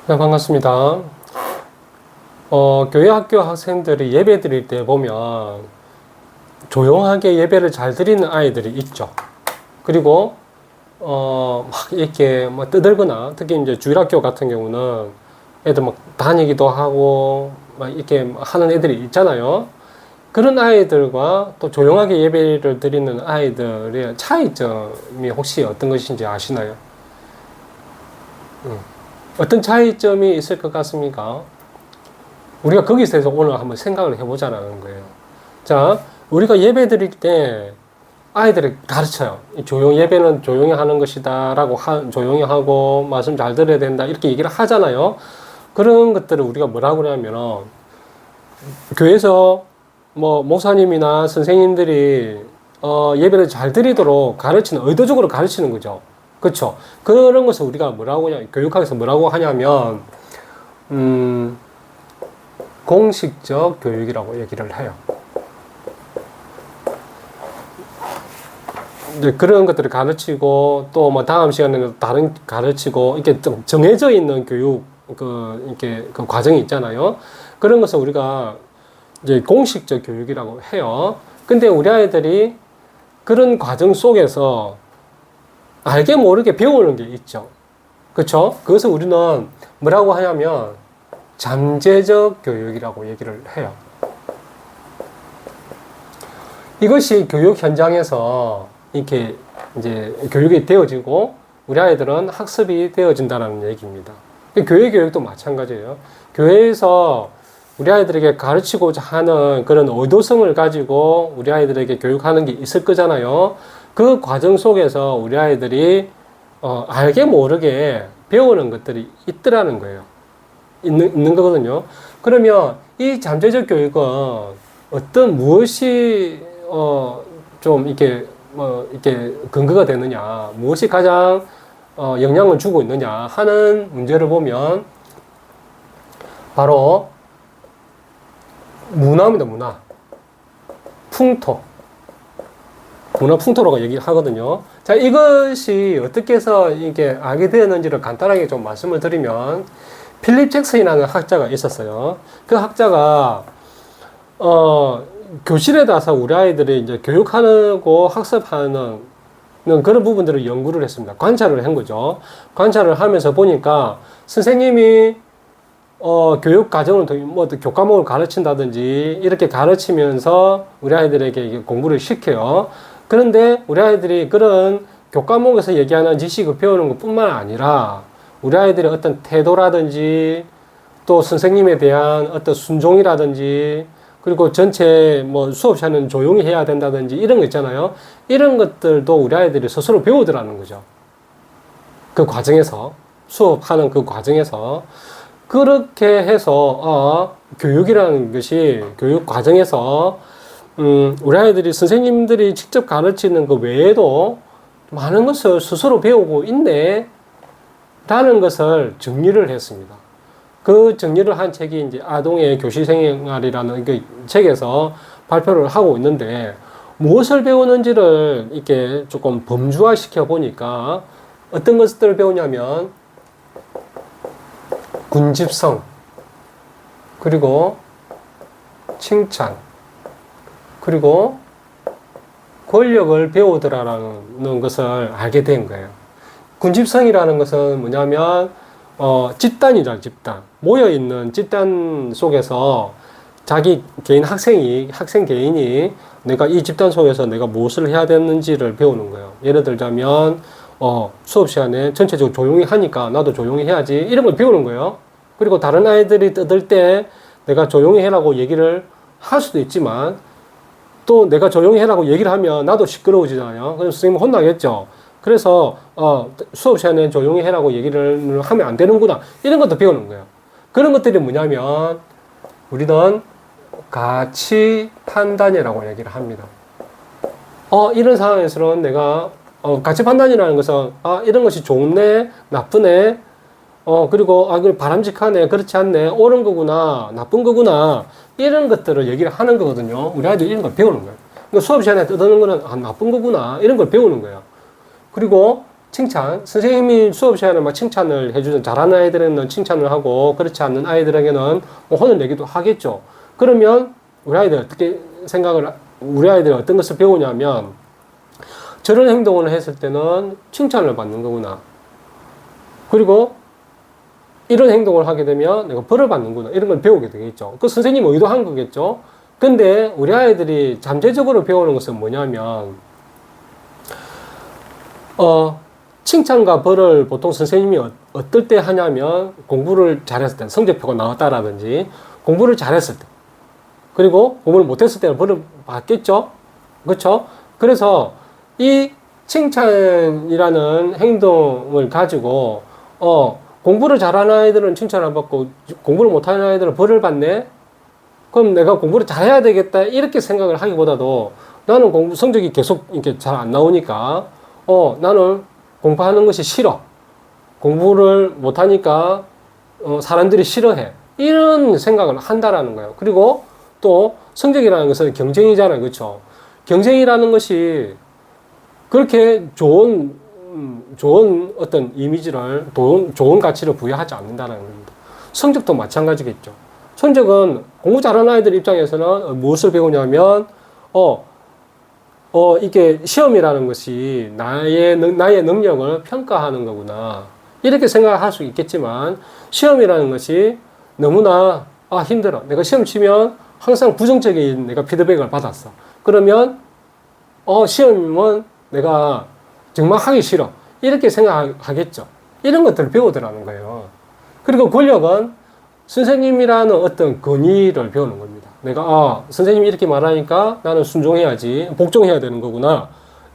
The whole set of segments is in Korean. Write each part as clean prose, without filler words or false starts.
네, 반갑습니다. 교회 학교 학생들이 예배 드릴 때 보면 조용하게 예배를 잘 드리는 아이들이 있죠. 그리고, 막 이렇게 뭐 떠들거나, 특히 이제 주일학교 같은 경우는 애들 막 다니기도 하고, 막 이렇게 하는 애들이 있잖아요. 그런 아이들과 또 조용하게 예배를 드리는 아이들의 차이점이 혹시 어떤 것인지 아시나요? 어떤 차이점이 있을 것 같습니까? 우리가 거기서 해서 오늘 한번 생각을 해보자는 거예요. 자, 우리가 예배 드릴 때 아이들을 가르쳐요. 예배는 조용히 하는 것이다 라고 조용히 하고 말씀 잘 들어야 된다 이렇게 얘기를 하잖아요. 그런 것들을 우리가 뭐라고 하냐면 교회에서 뭐 목사님이나 선생님들이 예배를 잘 드리도록 의도적으로 가르치는 거죠. 그렇죠? 그런 것을 우리가 교육학에서 뭐라고 하냐면 공식적 교육이라고 얘기를 해요. 이제 그런 것들을 가르치고 또 뭐 다음 시간에는 다른 가르치고 이렇게 좀 정해져 있는 교육 이렇게 그 과정이 있잖아요. 그런 것을 우리가 이제 공식적 교육이라고 해요. 근데 우리 아이들이 그런 과정 속에서 알게 모르게 배우는 게 있죠. 그렇죠? 그것을 우리는 뭐라고 하냐면 잠재적 교육이라고 얘기를 해요. 이것이 교육 현장에서 이렇게 이제 교육이 되어지고 우리 아이들은 학습이 되어진다는 얘기입니다. 교회 교육도 마찬가지예요. 교회에서 우리 아이들에게 가르치고자 하는 그런 의도성을 가지고 우리 아이들에게 교육하는 게 있을 거잖아요. 그 과정 속에서 우리 아이들이 알게 모르게 배우는 것들이 있더라는 거예요. 있는 거거든요. 그러면 이 잠재적 교육은 무엇이 좀 이렇게 이렇게 근거가 되느냐, 무엇이 가장 영향을 주고 있느냐 하는 문제를 보면 바로 문화입니다. 문화, 풍토. 문화 풍토라고 얘기를 하거든요. 자, 이것이 어떻게 해서 이게 알게 되었는지를 간단하게 좀 말씀을 드리면, 필립 잭슨이라는 학자가 있었어요. 그 학자가, 교실에 가서 우리 아이들이 이제 교육하고 학습하는 그런 부분들을 연구를 했습니다. 관찰을 한 거죠. 관찰을 하면서 보니까 선생님이 교육 과정을 뭐 교과목을 가르친다든지 이렇게 가르치면서 우리 아이들에게 공부를 시켜요. 그런데 우리 아이들이 그런 교과목에서 얘기하는 지식을 배우는 것 뿐만 아니라 우리 아이들의 어떤 태도라든지 또 선생님에 대한 어떤 순종이라든지 그리고 전체 뭐 수업 시간은 조용히 해야 된다든지 이런 거 있잖아요. 이런 것들도 우리 아이들이 스스로 배우더라는 거죠. 그 과정에서, 수업하는 그 과정에서. 그렇게 해서, 교육이라는 것이 교육 과정에서 우리 아이들이 선생님들이 직접 가르치는 그 외에도 많은 것을 스스로 배우고 있네 라는 것을 정리를 했습니다. 그 정리를 한 책이 이제 아동의 교실 생활이라는 그 책에서 발표를 하고 있는데 무엇을 배우는지를 이렇게 조금 범주화 시켜 보니까 어떤 것들을 배우냐면 군집성 그리고 칭찬 그리고 권력을 배우더라라는 것을 알게 된 거예요. 군집성이라는 것은 뭐냐면 집단이죠, 집단. 모여있는 집단 속에서 자기 개인 학생 개인이 내가 이 집단 속에서 내가 무엇을 해야 되는지를 배우는 거예요. 예를 들자면, 수업 시간에 전체적으로 조용히 하니까 나도 조용히 해야지. 이런 걸 배우는 거예요. 그리고 다른 아이들이 떠들 때 내가 조용히 해라고 얘기를 할 수도 있지만 또 내가 조용히 해라고 얘기를 하면 나도 시끄러워지잖아요. 그래서 선생님 혼나겠죠. 그래서 수업 시간에 조용히 해라고 얘기를 하면 안 되는구나. 이런 것도 배우는 거예요. 그런 것들이 뭐냐면 우리는 가치 판단이라고 얘기를 합니다. 이런 상황에서는 내가 가치 판단이라는 것은 이런 것이 좋네, 나쁘네, 그리고 바람직하네, 그렇지 않네, 옳은 거구나, 나쁜 거구나 이런 것들을 얘기를 하는 거거든요. 우리 아이들이 이런 걸 배우는 거예요. 그러니까 수업 시간에 떠드는 거는 나쁜 거구나 이런 걸 배우는 거예요. 그리고 칭찬. 선생님이 수업 시간에 막 칭찬을 해주는, 잘하는 아이들에게는 칭찬을 하고, 그렇지 않는 아이들에게는 뭐 혼을 내기도 하겠죠. 그러면 우리 아이들 우리 아이들이 어떤 것을 배우냐면, 저런 행동을 했을 때는 칭찬을 받는 거구나. 그리고 이런 행동을 하게 되면 내가 벌을 받는구나. 이런 걸 배우게 되겠죠. 그 선생님이 의도한 거겠죠. 근데 우리 아이들이 잠재적으로 배우는 것은 뭐냐면, 칭찬과 벌을 보통 선생님이 어떨 때 하냐면, 공부를 잘했을 때, 성적표가 나왔다라든지, 공부를 잘했을 때, 그리고 공부를 못했을 때는 벌을 받겠죠? 그렇죠? 그래서 이 칭찬이라는 행동을 가지고, 공부를 잘하는 아이들은 칭찬을 받고, 공부를 못하는 아이들은 벌을 받네? 그럼 내가 공부를 잘해야 되겠다, 이렇게 생각을 하기보다도, 나는 공부 성적이 계속 이렇게 잘 안 나오니까, 나는 공부하는 것이 싫어. 공부를 못하니까, 사람들이 싫어해. 이런 생각을 한다라는 거예요. 그리고 또 성적이라는 것은 경쟁이잖아요. 그렇죠? 경쟁이라는 것이 그렇게 좋은 어떤 이미지를, 좋은 가치를 부여하지 않는다는 겁니다. 성적도 마찬가지겠죠. 성적은 공부 잘하는 아이들 입장에서는 무엇을 배우냐면, 이게 시험이라는 것이 나의 능력을 평가하는 거구나. 이렇게 생각할 수 있겠지만, 시험이라는 것이 너무나, 힘들어. 내가 시험 치면 항상 부정적인 내가 피드백을 받았어. 그러면, 시험은 내가 정말 하기 싫어. 이렇게 생각하겠죠. 이런 것들을 배우더라는 거예요. 그리고 권력은 선생님이라는 어떤 권위를 배우는 겁니다. 내가, 선생님이 이렇게 말하니까 나는 순종해야지, 복종해야 되는 거구나.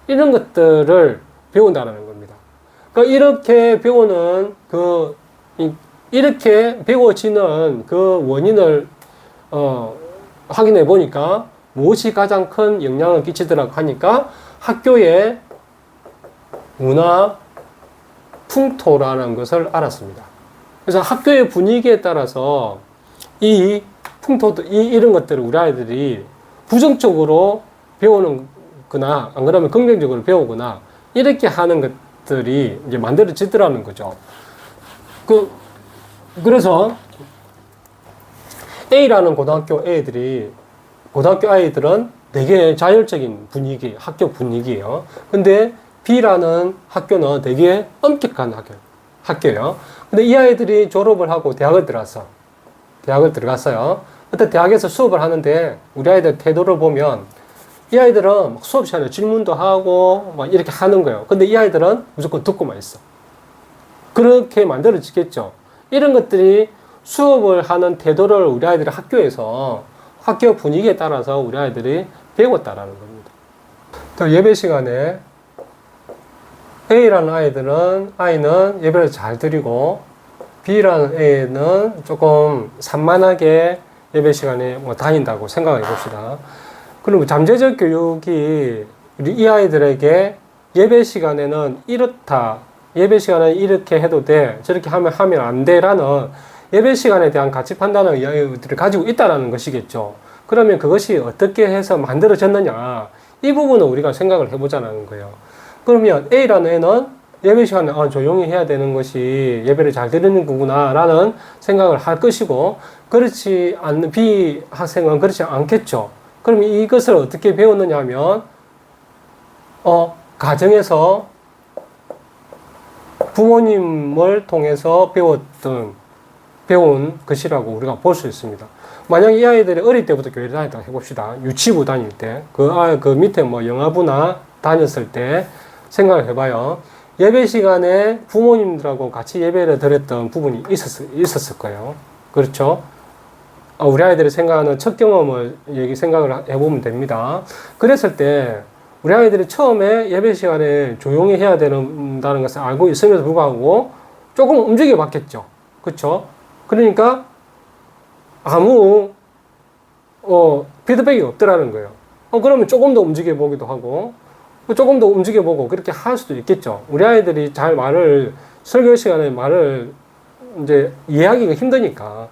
이런 것들을 배운다는 겁니다. 그러니까 이렇게 배우는 이렇게 배워지는 그 원인을, 확인해 보니까 무엇이 가장 큰 영향을 끼치더라고 하니까 학교의 문화 풍토라는 것을 알았습니다. 그래서 학교의 분위기에 따라서 이 풍토도, 이런 것들을 우리 아이들이 부정적으로 배우는구나, 안 그러면 긍정적으로 배우거나, 이렇게 하는 것들이 이제 만들어지더라는 거죠. 그래서 A라는 고등학교 아이들은 되게 자율적인 분위기, 학교 분위기예요. 근데 B라는 학교는 되게 엄격한 학교예요. 근데 이 아이들이 졸업을 하고 대학을 들어갔어요. 그때 대학에서 수업을 하는데 우리 아이들 태도를 보면 이 아이들은 수업 시간에 질문도 하고 막 이렇게 하는 거예요. 근데 이 아이들은 무조건 듣고만 있어. 그렇게 만들어지겠죠. 이런 것들이 수업을 하는 태도를 우리 아이들이 학교에서, 학교 분위기에 따라서 우리 아이들이 배웠다라는 겁니다. 또 예배 시간에 A라는 아이는 예배를 잘 드리고, B라는 애는 조금 산만하게 예배 시간에 다닌다고 생각해 봅시다. 그리고 잠재적 교육이 이 아이들에게 예배 시간에는 이렇다, 예배 시간에 이렇게 해도 돼, 저렇게 하면 안 돼라는 예배 시간에 대한 가치 판단을 이 아이들이 가지고 있다는 것이겠죠. 그러면 그것이 어떻게 해서 만들어졌느냐, 이 부분은 우리가 생각을 해보자는 거예요. 그러면 A라는 애는 예배 시간에 조용히 해야 되는 것이 예배를 잘 드리는 거구나 라는 생각을 할 것이고, 그렇지 않는 B 학생은 그렇지 않겠죠. 그럼 이것을 어떻게 배웠느냐 하면, 가정에서 부모님을 통해서 배운 것이라고 우리가 볼 수 있습니다. 만약 이 아이들이 어릴 때부터 교회를 다녔다고 해봅시다. 유치부 다닐 때, 그 밑에 영아부나 다녔을 때 생각을 해봐요. 예배 시간에 부모님들하고 같이 예배를 드렸던 부분이 있었을 거예요. 그렇죠? 우리 아이들이 생각하는 첫 경험을 생각을 해보면 됩니다. 그랬을 때 우리 아이들이 처음에 예배 시간에 조용히 해야 된다는 것을 알고 있음에도 불구하고 조금 움직여 봤겠죠. 그렇죠? 그러니까 아무 피드백이 없더라는 거예요. 그러면 조금 더 움직여 보기도 하고, 조금 더 움직여 보고 그렇게 할 수도 있겠죠. 우리 아이들이 잘 설교 시간에 말을 이제 이해하기가 힘드니까,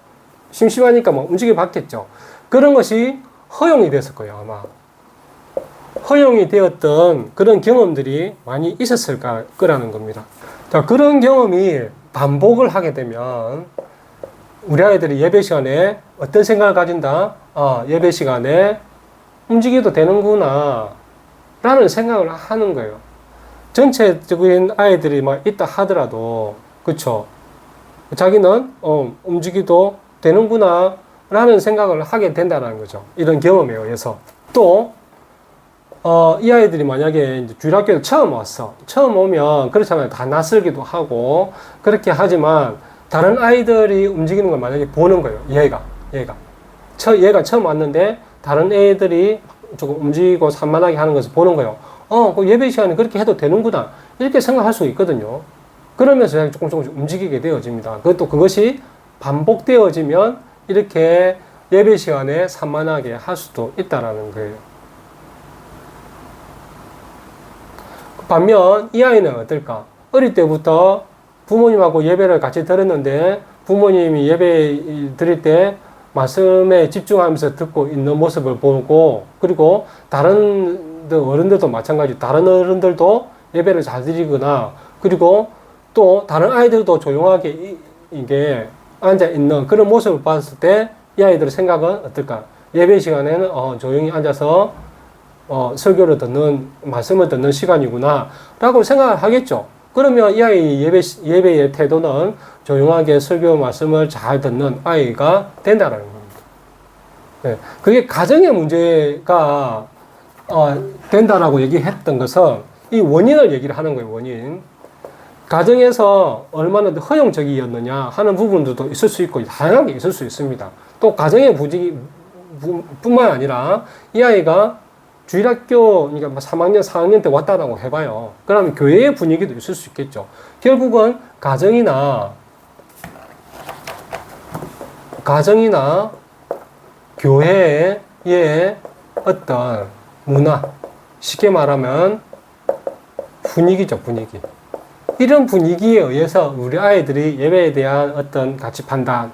심심하니까 막 움직여 봤겠죠. 그런 것이 허용이 됐을 거예요, 아마. 허용이 되었던 그런 경험들이 많이 있었을 거라는 겁니다. 자, 그런 경험이 반복을 하게 되면 우리 아이들이 예배 시간에 어떤 생각을 가진다? 예배 시간에 움직여도 되는구나 라는 생각을 하는 거예요. 전체적인 아이들이 막 있다 하더라도, 그쵸? 자기는 움직여도 되는구나 라는 생각을 하게 된다는 거죠. 이런 경험에 의해서. 또 이 아이들이 만약에 이제 주일학교에 처음 왔어. 처음 오면 그렇잖아요. 다 낯설기도 하고 그렇게 하지만 다른 아이들이 움직이는 걸 만약에 보는 거예요. 얘가 처음 왔는데 다른 애들이 조금 움직이고 산만하게 하는 것을 보는 거예요. 그 예배 시간에 그렇게 해도 되는구나 이렇게 생각할 수 있거든요. 그러면서 조금씩 움직이게 되어집니다. 그것이 반복되어지면 이렇게 예배 시간에 산만하게 할 수도 있다라는 거예요. 반면 이 아이는 어떨까? 어릴 때부터 부모님하고 예배를 같이 들었는데 부모님이 예배 드릴 때 말씀에 집중하면서 듣고 있는 모습을 보고, 그리고 다른 어른들도 마찬가지, 다른 어른들도 예배를 잘 드리거나, 그리고 또 다른 아이들도 조용하게 이게 앉아 있는 그런 모습을 봤을 때 이 아이들의 생각은 어떨까? 예배 시간에는 조용히 앉아서 설교를 듣는, 말씀을 듣는 시간이구나 라고 생각을 하겠죠. 그러면 이 아이 예배의 태도는 조용하게 설교 말씀을 잘 듣는 아이가 된다는 겁니다. 네. 그게 가정의 문제가 된다라고 얘기했던 것은 이 원인을 얘기를 하는 거예요. 원인. 가정에서 얼마나 허용적이었느냐 하는 부분들도 있을 수 있고 다양하게 있을 수 있습니다. 또 가정의 뿐만 아니라 이 아이가 주일학교, 그러니까 3학년, 4학년 때 왔다라고 해봐요. 그러면 교회의 분위기도 있을 수 있겠죠. 결국은 가정이나 교회의 어떤 문화, 쉽게 말하면 분위기죠, 분위기. 이런 분위기에 의해서 우리 아이들이 예배에 대한 어떤 가치 판단,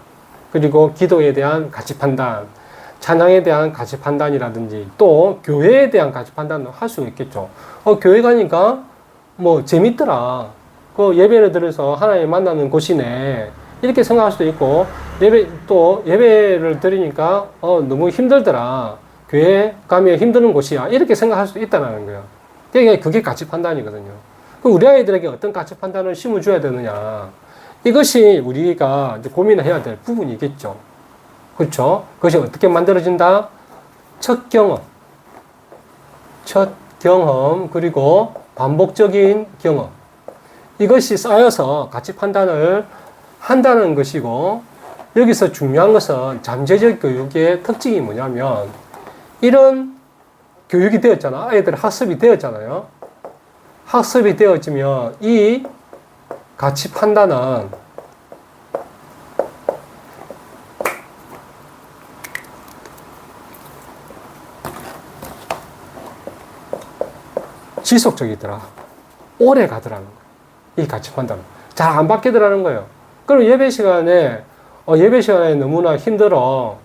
그리고 기도에 대한 가치 판단, 찬양에 대한 가치 판단이라든지 또 교회에 대한 가치 판단을 할 수 있겠죠. 교회 가니까 뭐 재밌더라. 그 예배를 들어서 하나님 만나는 곳이네. 이렇게 생각할 수도 있고, 예배를 드리니까 너무 힘들더라. 교회 가면 힘드는 곳이야. 이렇게 생각할 수도 있다는 거예요. 그게 가치 판단이거든요. 우리 아이들에게 어떤 가치 판단을 심어줘야 되느냐. 이것이 우리가 이제 고민을 해야 될 부분이겠죠. 그렇죠? 그것이 어떻게 만들어진다? 첫 경험, 그리고 반복적인 경험. 이것이 쌓여서 가치 판단을 한다는 것이고, 여기서 중요한 것은 잠재적 교육의 특징이 뭐냐면, 이런 교육이 되었잖아. 아이들 학습이 되었잖아요. 학습이 되어지면 이 가치 판단은 지속적이더라. 오래 가더라는 거예요. 이 가치 판단은. 잘 안 바뀌더라는 거예요. 그럼 예배 시간에 너무나 힘들어.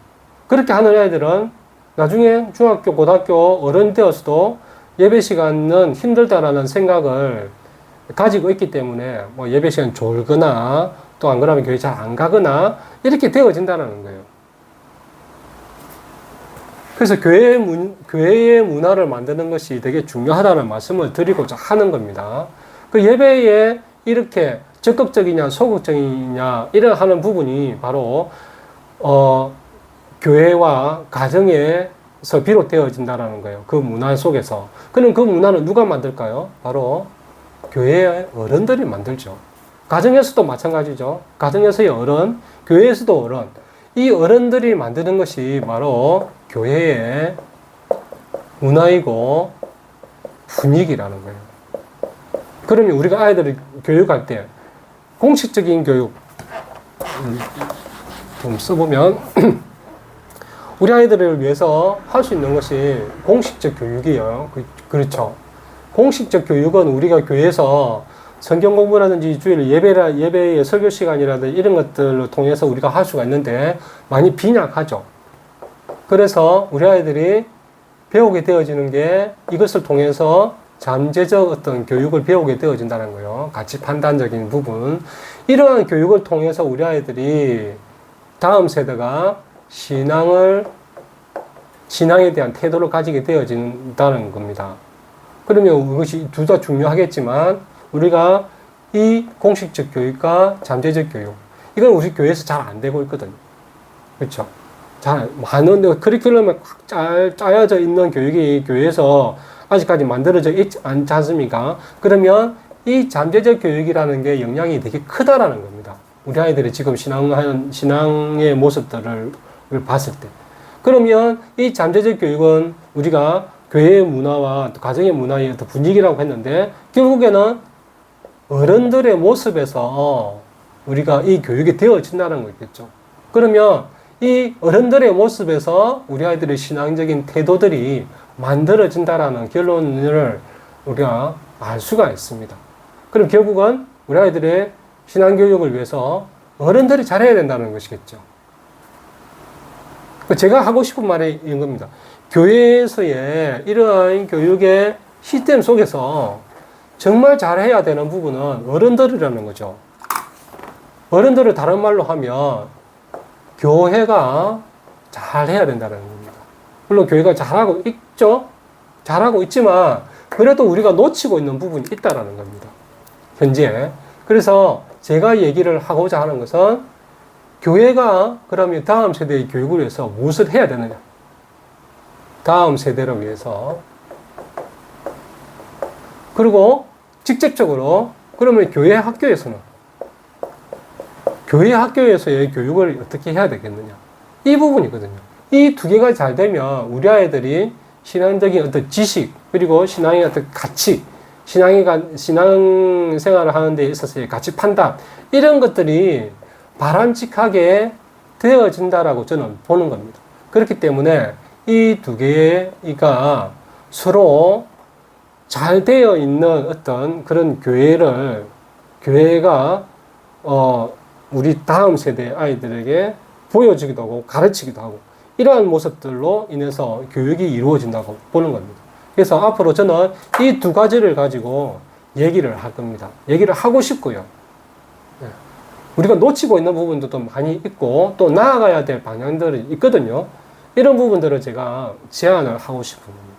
그렇게 하는 애들은 나중에 중학교, 고등학교 어른 되어서도 예배 시간은 힘들다라는 생각을 가지고 있기 때문에 뭐 예배 시간 졸거나 또 안 그러면 교회 잘 안 가거나 이렇게 되어진다는 거예요. 그래서 교회의 문화를 만드는 것이 되게 중요하다는 말씀을 드리고자 하는 겁니다. 그 예배에 이렇게 적극적이냐 소극적이냐 이런 하는 부분이 바로 교회와 가정에서 비롯되어진다는 거예요. 그 문화 속에서. 그럼 그 문화는 누가 만들까요? 바로 교회의 어른들이 만들죠. 가정에서도 마찬가지죠. 가정에서의 어른, 교회에서도 어른. 이 어른들이 만드는 것이 바로 교회의 문화이고 분위기라는 거예요. 그러면 우리가 아이들을 교육할 때 공식적인 교육 좀 써보면 우리 아이들을 위해서 할 수 있는 것이 공식적 교육이에요. 그렇죠. 공식적 교육은 우리가 교회에서 성경 공부라든지 주일 예배의 설교 시간이라든지 이런 것들을 통해서 우리가 할 수가 있는데 많이 빈약하죠. 그래서 우리 아이들이 배우게 되어지는 게 이것을 통해서 잠재적 어떤 교육을 배우게 되어진다는 거예요. 가치 판단적인 부분. 이러한 교육을 통해서 우리 아이들이 다음 세대가 신앙에 대한 태도를 가지게 되어진다는 겁니다. 그러면 이것이 둘 다 중요하겠지만 우리가 이 공식적 교육과 잠재적 교육, 이건 우리 교회에서 잘 안 되고 있거든요. 그렇죠? 잘 많은 커리큘럼에 잘 짜여져 있는 교육이 교회에서 아직까지 만들어져 있지 않습니까? 그러면 이 잠재적 교육이라는 게 영향이 되게 크다라는 겁니다. 우리 아이들이 지금 신앙의 모습들을 봤을 때. 그러면 이 잠재적 교육은 우리가 교회의 문화와 가정의 문화의 어떤 분위기라고 했는데 결국에는 어른들의 모습에서 우리가 이 교육이 되어진다는 거겠죠. 그러면 이 어른들의 모습에서 우리 아이들의 신앙적인 태도들이 만들어진다라는 결론을 우리가 알 수가 있습니다. 그럼 결국은 우리 아이들의 신앙교육을 위해서 어른들이 잘해야 된다는 것이겠죠. 제가 하고 싶은 말이 이겁니다. 교회에서의 이러한 교육의 시스템 속에서 정말 잘해야 되는 부분은 어른들이라는 거죠. 어른들을 다른 말로 하면 교회가 잘해야 된다는 겁니다. 물론 교회가 잘하고 있죠. 잘하고 있지만 그래도 우리가 놓치고 있는 부분이 있다는 겁니다. 현재. 그래서 제가 얘기를 하고자 하는 것은 교회가 그러면 다음 세대의 교육을 위해서 무엇을 해야 되느냐. 다음 세대를 위해서. 그리고 직접적으로 그러면 교회 학교에서는 교회 학교에서의 교육을 어떻게 해야 되겠느냐. 이 부분이거든요. 이 두 개가 잘 되면 우리 아이들이 신앙적인 어떤 지식, 그리고 신앙의 어떤 가치, 신앙 생활을 하는 데 있어서의 가치 판단, 이런 것들이 바람직하게 되어진다라고 저는 보는 겁니다. 그렇기 때문에 이 두 개가 서로 잘 되어 있는 어떤 그런 교회가, 우리 다음 세대 아이들에게 보여주기도 하고 가르치기도 하고 이러한 모습들로 인해서 교육이 이루어진다고 보는 겁니다. 그래서 앞으로 저는 이 두 가지를 가지고 얘기를 할 겁니다. 얘기를 하고 싶고요. 우리가 놓치고 있는 부분도 많이 있고 또 나아가야 될 방향들이 있거든요. 이런 부분들을 제가 제안을 하고 싶습니다.